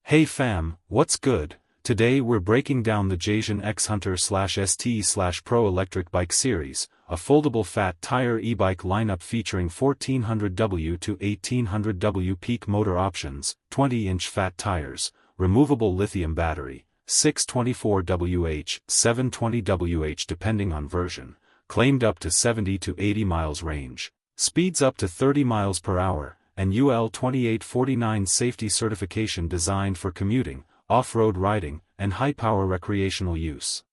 Hey fam, what's good? Today we're breaking down the Jasion X Hunter/ST/Pro electric bike series, a foldable fat tire e-bike lineup featuring 1400W to 1800W peak motor options, 20-inch fat tires, removable lithium battery, 624Wh, 720Wh depending on version, claimed up to 70 to 80 miles range, speeds up to 30 miles per hour, and UL 2849 safety certification designed for commuting, off-road riding, and high-power recreational use.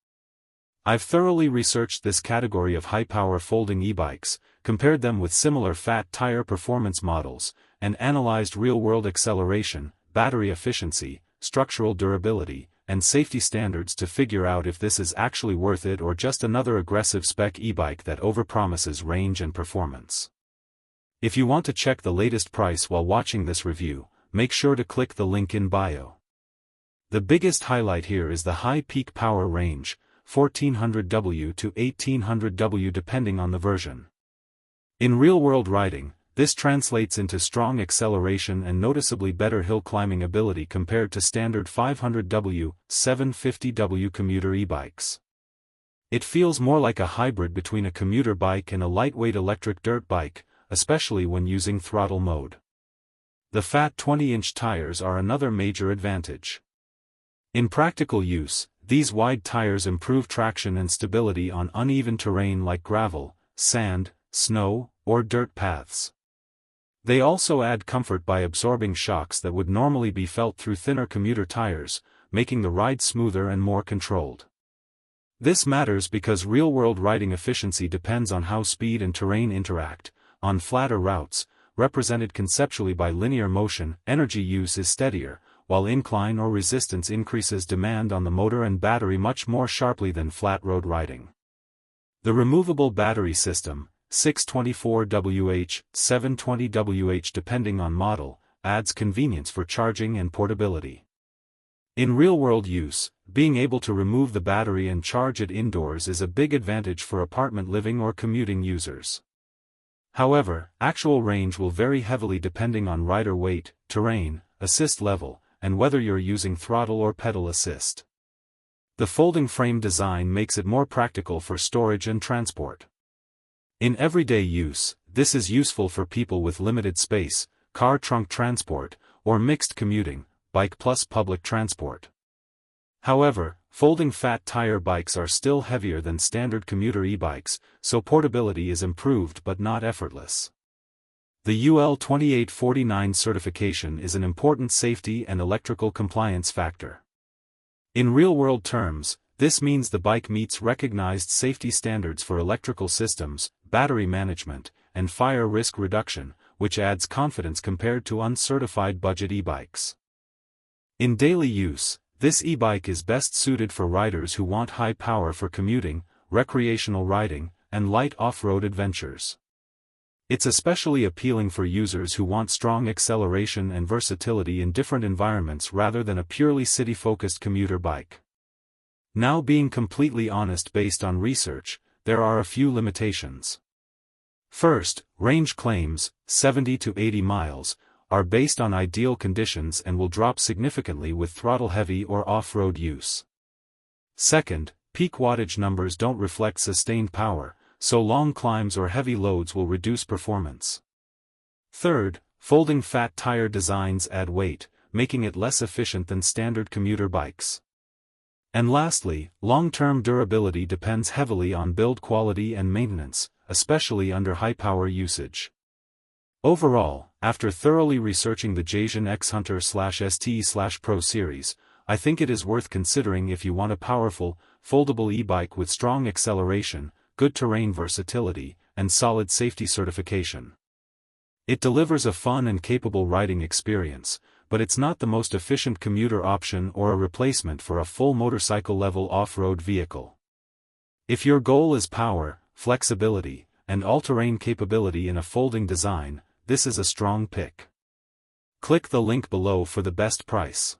I've thoroughly researched this category of high-power folding e-bikes, compared them with similar fat tire performance models, and analyzed real-world acceleration, battery efficiency, structural durability, and safety standards to figure out if this is actually worth it or just another aggressive spec e-bike that overpromises range and performance. If you want to check the latest price while watching this review, make sure to click the link in bio. The biggest highlight here is the high peak power range, 1400W to 1800W depending on the version. In real-world riding, this translates into strong acceleration and noticeably better hill climbing ability compared to standard 500W, 750W commuter e-bikes. It feels more like a hybrid between a commuter bike and a lightweight electric dirt bike, especially when using throttle mode. The fat 20-inch tires are another major advantage. In practical use, these wide tires improve traction and stability on uneven terrain like gravel, sand, snow, or dirt paths. They also add comfort by absorbing shocks that would normally be felt through thinner commuter tires, making the ride smoother and more controlled. This matters because real-world riding efficiency depends on how speed and terrain interact. On flatter routes, represented conceptually by linear motion, energy use is steadier, while incline or resistance increases demand on the motor and battery much more sharply than flat road riding. The removable battery system, 624Wh, 720Wh depending on model, adds convenience for charging and portability. In real-world use, being able to remove the battery and charge it indoors is a big advantage for apartment living or commuting users. However, actual range will vary heavily depending on rider weight, terrain, assist level, and whether you're using throttle or pedal assist. The folding frame design makes it more practical for storage and transport. In everyday use, this is useful for people with limited space, car trunk transport, or mixed commuting, bike plus public transport. However, folding fat tire bikes are still heavier than standard commuter e-bikes, so portability is improved but not effortless. The UL 2849 certification is an important safety and electrical compliance factor. In real-world terms, this means the bike meets recognized safety standards for electrical systems, battery management, and fire risk reduction, which adds confidence compared to uncertified budget e-bikes. In daily use, this e-bike is best suited for riders who want high power for commuting, recreational riding, and light off-road adventures. It's especially appealing for users who want strong acceleration and versatility in different environments rather than a purely city-focused commuter bike. Now, being completely honest, based on research, there are a few limitations. First, range claims, 70 to 80 miles, are based on ideal conditions and will drop significantly with throttle-heavy or off-road use. Second, peak wattage numbers don't reflect sustained power, so long climbs or heavy loads will reduce performance. Third, folding fat tire designs add weight, making it less efficient than standard commuter bikes. And lastly, long-term durability depends heavily on build quality and maintenance, especially under high-power usage. Overall, after thoroughly researching the Jasion X Hunter/ST/Pro series, I think it is worth considering if you want a powerful, foldable e-bike with strong acceleration, good terrain versatility, and solid safety certification. It delivers a fun and capable riding experience, but it's not the most efficient commuter option or a replacement for a full motorcycle-level off-road vehicle. If your goal is power, flexibility, and all-terrain capability in a folding design, this is a strong pick. Click the link below for the best price.